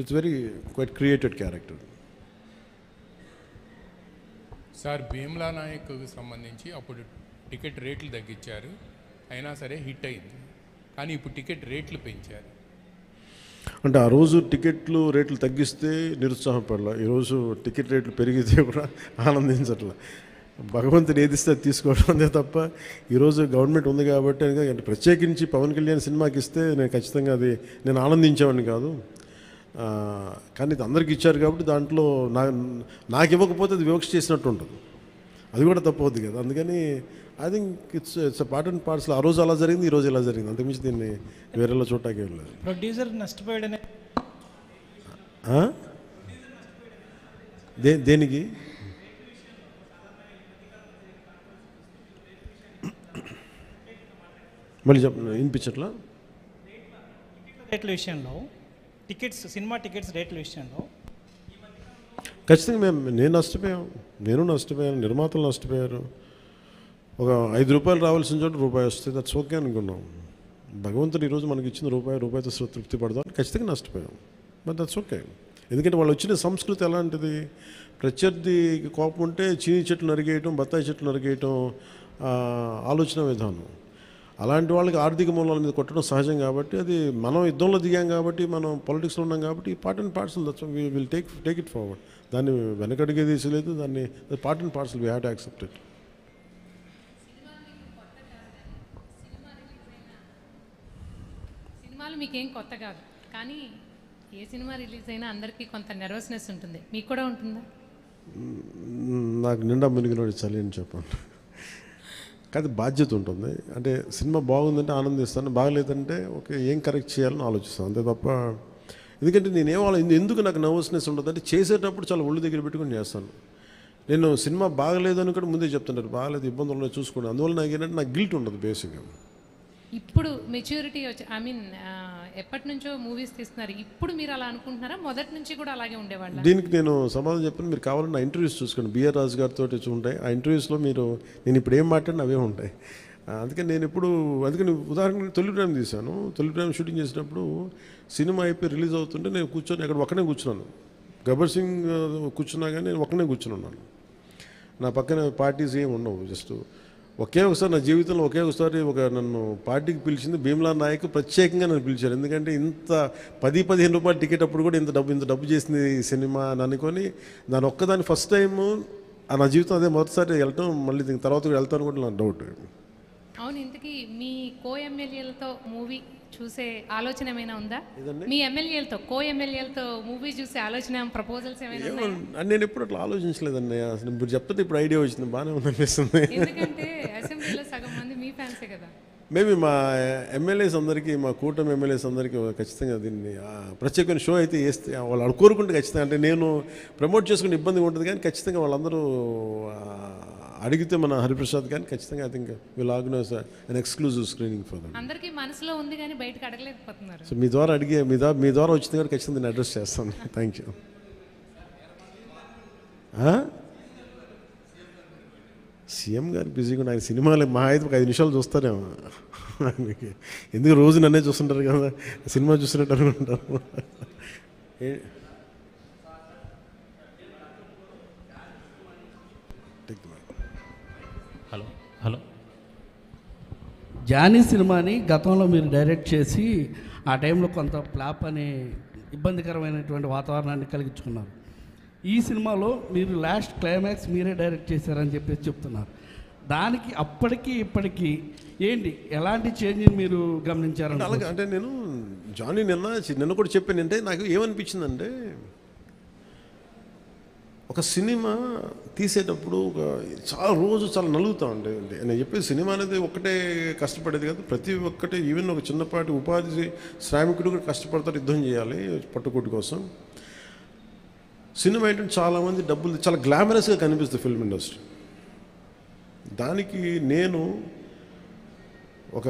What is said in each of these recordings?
It's very quite created character. Sir Bheemla నాయక్కి సంబంధించి అప్పుడు టికెట్ రేట్లు తగ్గించారు, అయినా సరే హిట్ అయింది. కానీ ఇప్పుడు టికెట్ రేట్లు పెంచారు. అంటే ఆ రోజు టికెట్లు రేట్లు తగ్గిస్తే నిరుత్సాహపడలా, ఈరోజు టికెట్ రేట్లు పెరిగితే కూడా ఆనందించట్లా. భగవంతుని ఏదిస్తే అది తీసుకోవడం అంతే తప్ప ఈరోజు గవర్నమెంట్ ఉంది కాబట్టి అంటే ప్రత్యేకించి పవన్ కళ్యాణ్ సినిమాకి ఇస్తే నేను ఖచ్చితంగా అది నేను ఆనందించేవాడిని కాదు. కానీ ఇది అందరికి ఇచ్చారు కాబట్టి దాంట్లో నాకు ఇవ్వకపోతే అది వివక్ష చేసినట్టు ఉంటుంది, అది కూడా తప్పవుద్ది కదా. అందుకని I think it's part and పార్ట్స్లో ఆ రోజు అలా జరిగింది, ఈ రోజు ఇలా జరిగింది, అంతకుమించి దీన్ని వేరేలా చూడటానికి ఏం లేదు. ప్రొడ్యూసర్ నష్టపోయాడనే దేనికి మళ్ళీ వినిపించట్లా? రేట్ల విషయంలో సినిమా టికెట్స్ రేట్ల విషయంలో ఖచ్చితంగా నేను నష్టపోయాను, నిర్మాతలు నష్టపోయారు. ఒక ₹5 రావాల్సిన చోట రూపాయి వస్తే దట్స్ ఓకే అనుకున్నాం. భగవంతుడు ఈరోజు మనకి ఇచ్చిన రూపాయితో తృప్తి పడదాం, ఖచ్చితంగా నష్టపోయాం. But that's okay. ఎందుకంటే వాళ్ళు వచ్చిన సంస్కృతి ఎలాంటిది, ప్రత్యర్థికి కోపం ఉంటే చీని చెట్లు నరిగేయటం, బత్తాయి చెట్లు నరిగేయటం ఆలోచన విధానం. అలాంటి వాళ్ళకి ఆర్థిక మూలాల మీద కొట్టడం సహజం కాబట్టి, అది మనం యుద్ధంలో దిగాం కాబట్టి, మనం పాలిటిక్స్లో ఉన్నాం కాబట్టి part and parcel that's will take it forward. దాన్ని వెనకడిగే తీసలేదు, దాన్ని part and parcel we have to accept it. సినిమాలు మీకేం కొత్త కాదు, కానీ ఏ సినిమా రిలీజ్ అయినా అందరికీ కొంత నెర్వస్నెస్ ఉంటుంది, మీకు కూడా ఉంటుందా? నాకు నిండా మునిగినోడు చలి అని చెప్పండి. కానీ బాధ్యత ఉంటుంది. అంటే సినిమా బాగుందంటే ఆనందిస్తాను, బాగలేదంటే ఓకే ఏం కరెక్ట్ చేయాలని ఆలోచిస్తాను, అంతే తప్ప. ఎందుకంటే ఎందుకు నాకు నర్వస్నెస్ ఉంటుంది అంటే చేసేటప్పుడు చాలా ఒళ్ళు దగ్గర పెట్టుకుని చేస్తాను. నేను సినిమా బాగలేదని కూడా ముందే చెప్తుంటారు, బాగలేదు ఇబ్బందులు ఉన్నాయి చూసుకోండి. అందువల్ల నాకు ఏంటంటే నాకు గిల్ట్ ఉండదు బేసిక్గా. ఇప్పుడు మెచ్యూరిటీ వచ్చి ఎప్పటి నుంచో మూవీస్ తీస్తున్నారు, ఇప్పుడు మీరు అలా అనుకుంటున్నారా? మొదటి నుంచి కూడా అలాగే ఉండేవాళ్ళ? దీనికి నేను సమాధానం చెప్పాను. మీరు కావాలన్న ఇంటర్వ్యూస్ చూసుకోండి, బిఆర్ రాజు గారితో ఉంటాయి. ఆ ఇంటర్వ్యూస్లో నేను ఇప్పుడు ఏం మాట్లాడినా అవే ఉంటాయి. అందుకని ఉదాహరణకు తొలి ప్రేమ తీశాను. తొలి ప్రేమ షూటింగ్ చేసినప్పుడు సినిమా అయిపోయి రిలీజ్ అవుతుంటే నేను కూర్చొని అక్కడ ఒక్కనే కూర్చున్నాను. గబ్బర్ సింగ్ కూర్చున్నా కానీ నేను ఒక్కనే కూర్చున్నాను. నా పక్కన పార్టీస్ ఏమి ఉండవు. జస్ట్ ఒకసారి నా జీవితంలో నన్ను పార్టీకి పిలిచింది భీమ్లా నాయక్, ప్రత్యేకంగా నన్ను పిలిచారు. ఎందుకంటే ఇంత ₹10-15 టికెట్ అప్పుడు కూడా ఇంత డబ్బు చేసింది ఈ సినిమా అని అనుకొని దాని ఒక్కదాన్ని ఫస్ట్ టైము నా జీవితం అదే మొదటిసారి వెళ్ళటం. మళ్ళీ దీని తర్వాత కూడా వెళ్తాను కూడా నాకు డౌట్. అవును, ఇంతకీ మీ ఎమ్మెల్యేలతో మూవీ చూసే ఆలోచన ఏమైనా ఉందా? మీ ఎమ్మెల్యేలతో మూవీ చూసే ఆలోచన, ప్రపోజల్స్ ఏమైనా ఉన్నాయా? నేను ఎప్పుడు అట్లా ఆలోచించలేదండి. అసలు ఇప్పుడు చెప్తే ఇప్పుడు ఐడియా వచ్చింది, బాగానే ఉందనిపిస్తుంది. ఎందుకంటే అసెంబ్లీలో సగం మంది మీ ఫ్యాన్సే కదా. మేబీ మా ఎమ్మెల్యేస్ అందరికీ, మా కూటమి ఎమ్మెల్యేస్ అందరికీ ఖచ్చితంగా దీన్ని ప్రత్యేకమైన షో అయితే వేస్తే వాళ్ళు కోరుకుంటే ఖచ్చితంగా, అంటే నేను ప్రమోట్ చేసుకునే ఇబ్బందిగా ఉంటుంది కానీ ఖచ్చితంగా వాళ్ళందరూ అడిగితే మన హరిప్రసాద్ కానీ ఖచ్చితంగా I think will organise an exclusive screening for them. అందరికీ మనసులో ఉంది కానీ బయటకు అడగలేకపోతున్నారు. సో మీ ద్వారా వచ్చింది కాబట్టి ఖచ్చితంగా నేను అడ్రస్ చేస్తాను. Thank you. సీఎం గారు బిజీగా ఉన్న ఆయన సినిమాలు మా అయితే ఒక 5 నిమిషాలు చూస్తారేమో. ఎందుకు రోజు నన్నే చూస్తుంటారు కదా, సినిమా చూస్తున్నట్టు అనుకుంటారు. హలో జానీ సినిమాని గతంలో మీరు డైరెక్ట్ చేసి ఆ టైంలో కొంత ఫ్లాప్ అనే ఇబ్బందికరమైనటువంటి వాతావరణాన్ని కలిగించుకున్నారు. ఈ సినిమాలో మీరు లాస్ట్ క్లైమాక్స్ మీరే డైరెక్ట్ చేశారని చెప్తున్నారు. దానికి అప్పటికి ఇప్పటికీ ఏంటి ఎలాంటి చేంజ్ని మీరు గమనించారు? అలాగే అంటే నేను జానీ నిన్న కూడా చెప్పాను. అంటే నాకు ఏమనిపించిందంటే, ఒక సినిమా తీసేటప్పుడు చాలా నలుగుతామండి. నేను చెప్పేది సినిమా అనేది ఒక్కటే కష్టపడేది కాదు, ప్రతి ఒక్కటే ఈవెన్ ఒక చిన్నపాటి ఉపాధి శ్రామికుడు కూడా కష్టపడతారు, యుద్ధం చేయాలి పట్టుకోటి కోసం. సినిమా ఏంటంటే చాలామంది డబ్బులు చాలా గ్లామరస్గా కనిపిస్తుంది ఫిల్మ్ ఇండస్ట్రీ. దానికి నేను ఒక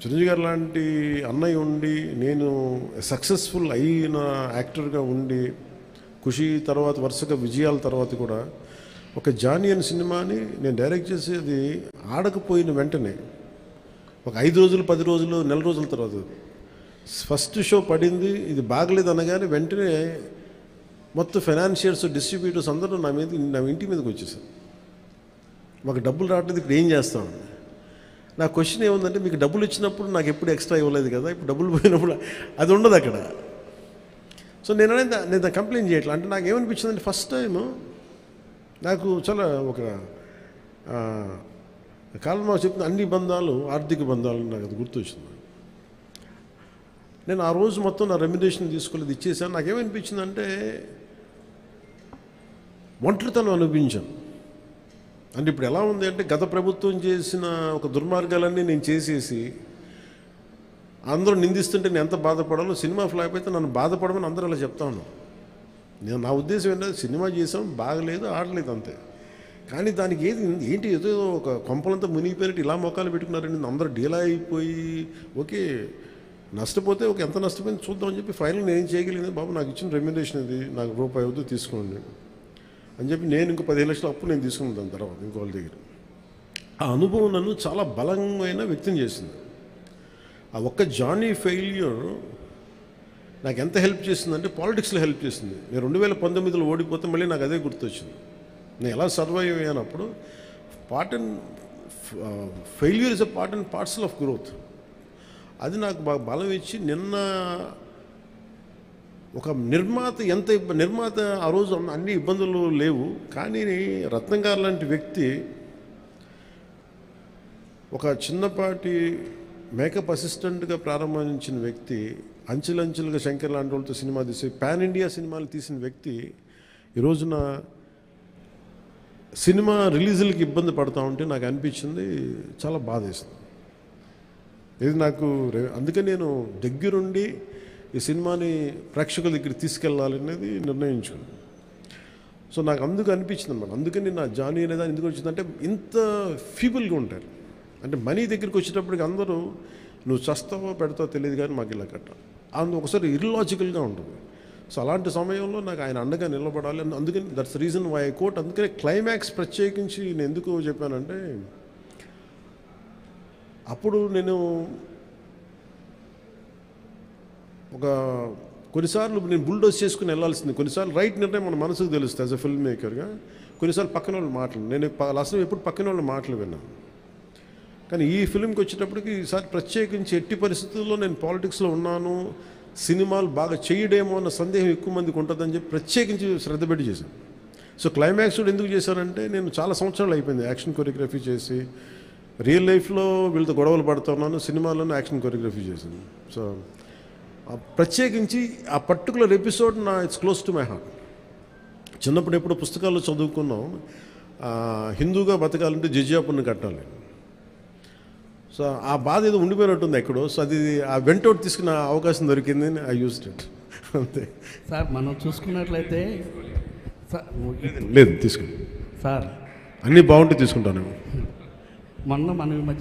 చిరంజీవి గారు లాంటి అన్నయ్య ఉండి, నేను సక్సెస్ఫుల్ అయిన యాక్టర్గా ఉండి, ఖుషి తర్వాత వరుసగా విజయాల తర్వాత కూడా ఒక జానీ అనే సినిమాని నేను డైరెక్ట్ చేసేది ఆడకపోయిన వెంటనే ఒక 5 రోజులు, 10 రోజులు, నెల రోజుల తర్వాత ఫస్ట్ షో పడింది, ఇది బాగలేదు అనగానే వెంటనే మొత్తం ఫైనాన్షియర్స్, డిస్ట్రిబ్యూటర్స్ అందరూ నా ఇంటి మీదకి వచ్చేసారు. మాకు డబ్బులు రావట్లేదు, ఇప్పుడు ఏం చేస్తాం? నా క్వశ్చన్ ఏముందంటే, మీకు డబ్బులు ఇచ్చినప్పుడు నాకు ఎప్పుడు ఎక్స్ట్రా ఇవ్వలేదు కదా, ఇప్పుడు డబ్బులు పోయినప్పుడు అది ఉండదు అక్కడ. సో నేను కంప్లైంట్ చేయట్లేదు. అంటే నాకు ఏమనిపించిందంటే, ఫస్ట్ టైము నాకు చాలా ఒక కాలంలో చెప్పిన అన్ని బంధాలు ఆర్థిక బంధాలు నాకు అది గుర్తొచ్చింది. నేను ఆ రోజు మొత్తం నా రెమ్యునరేషన్ తీసుకోలేదు, ఇచ్చేసాను. నాకేమనిపించిందంటే ఒంటరితనం అనిపించాను. అంటే ఇప్పుడు ఎలా ఉంది అంటే, గత ప్రభుత్వం చేసిన ఒక దుర్మార్గాలన్నీ నేను చేసేసి అందరూ నిందిస్తుంటే నేను ఎంత బాధపడాలో, సినిమా ఫ్లాప్ అయితే నన్ను బాధపడమని అందరూ అలా చెప్తాను. నా ఉద్దేశం ఏంటంటే, సినిమా చేసాం, బాగలేదు, ఆడలేదు అంతే. కానీ దానికి ఏంటి ఏదో ఒక కొంపలంతా మునిగిపోయినట్టు ఇలా మొక్కలు పెట్టుకున్నారండి. అందరూ డీలా అయిపోయి, ఓకే నష్టపోతే ఒక ఎంత నష్టపోయింది చూద్దామని చెప్పి ఫైనల్ నేను ఏం చేయగలిగింది, బాబు నాకు ఇచ్చిన రెమ్యునరేషన్ ఇది, నాకు రూపాయి అవుతూ తీసుకోండి అని చెప్పి నేను ఇంకో 15 లక్షలు అప్పు నేను తీసుకున్నాను దాని తర్వాత ఇంకోళ్ళ దగ్గర. ఆ అనుభవం నన్ను చాలా బలమైన వ్యక్తం చేసింది. ఆ ఒక్క జానీ ఫెయిల్యూర్ నాకు ఎంత హెల్ప్ చేసిందంటే, పాలిటిక్స్లో హెల్ప్ చేసింది. నేను 2019లో ఓడిపోతే మళ్ళీ నాకు అదే గుర్తొచ్చింది. నేను ఎలా సర్వైవ్ అయ్యానప్పుడు, failure is a part and parcel of growth. అది నాకు బాగా బలం ఇచ్చి, నిన్న ఒక నిర్మాత ఆ రోజు అన్ని ఇబ్బందులు లేవు, కానీ రత్నం గారు లాంటి వ్యక్తి, ఒక చిన్నపాటి మేకప్ అసిస్టెంట్గా ప్రారంభించిన వ్యక్తి, అంచెలంచెలుగా శంకర్ లాంటి వాళ్ళతో సినిమా తీసి పాన్ ఇండియా సినిమాలు తీసిన వ్యక్తి ఈరోజున సినిమా రిలీజులకి ఇబ్బంది పడుతూ ఉంటే నాకు అనిపించింది, చాలా బాధేస్తుంది. ఇది నాకు అందుకే నేను దగ్గరుండి ఈ సినిమాని ప్రేక్షకుల దగ్గర తీసుకెళ్ళాలనేది నిర్ణయించుకున్నాను. సో నాకు అందుకు అనిపించింది అన్నమాట. అందుకని నా జానీ అనేది ఎందుకు వచ్చిందంటే, ఇంత ఫీబుల్గా ఉంటారు. అంటే మనీ దగ్గరికి వచ్చేటప్పటికి అందరూ నువ్వు చస్తావో పెడతావో తెలియదు, కానీ మాకు ఇలా కట్టాలి ఒకసారి ఇర్లాజికల్గా ఉంటుంది. సో అలాంటి సమయంలో నాకు ఆయన అండగా నిలబడాలి. అందుకని that's reason why I quote. అందుకని క్లైమాక్స్ ప్రత్యేకించి నేను ఎందుకు చెప్పానంటే, అప్పుడు నేను కొన్నిసార్లు నేను బుల్డోస్ చేసుకుని వెళ్ళాల్సింది, కొన్నిసార్లు రైట్ నిర్ణయం మన మనసుకు తెలుస్తుంది యాజ్ అ ఫిల్మ్ మేకర్గా. కొన్నిసార్లు పక్కన వాళ్ళు మాటలు, నేను అసలు ఎప్పుడు పక్కన వాళ్ళ మాటలు విన్నాను. కానీ ఈ ఫిల్మ్కి వచ్చేటప్పటికి ఈసారి ప్రత్యేకించి ఎట్టి పరిస్థితుల్లో నేను పాలిటిక్స్లో ఉన్నాను, సినిమాలు బాగా చేయడేమో అన్న సందేహం ఎక్కువ మందికి ఉంటుందని చెప్పి ప్రత్యేకించి శ్రద్ధ పెట్టి చేశాను. సో క్లైమాక్స్ కూడా ఎందుకు చేశానంటే, నేను చాలా సంవత్సరాలు అయిపోయింది యాక్షన్ కొరియోగ్రఫీ చేసి. రియల్ లైఫ్లో వీళ్ళతో గొడవలు పడుతున్నాను, సినిమాల్లోనూ యాక్షన్ కొరియోగ్రఫీ చేశాను. సో ప్రత్యేకించి ఆ particular episode it's close to my heart. చిన్నప్పుడు ఎప్పుడు పుస్తకాల్లో చదువుకున్నాం, హిందూగా బతకాలంటే జజియాపుని కట్టాలి. సో ఆ బాధ ఏదో ఉండిపోయినట్టుంది ఎక్కడో. సో అది ఆ వెంటౌట్ తీసుకున్న అవకాశం దొరికింది, ఐ యూజ్డ్ ఇట్ అంతే. సార్ మనం చూసుకున్నట్లయితే లేదు తీసుకుని సార్ అన్నీ బాగుంటే తీసుకుంటాను. మొన్న మనం ఈ మధ్య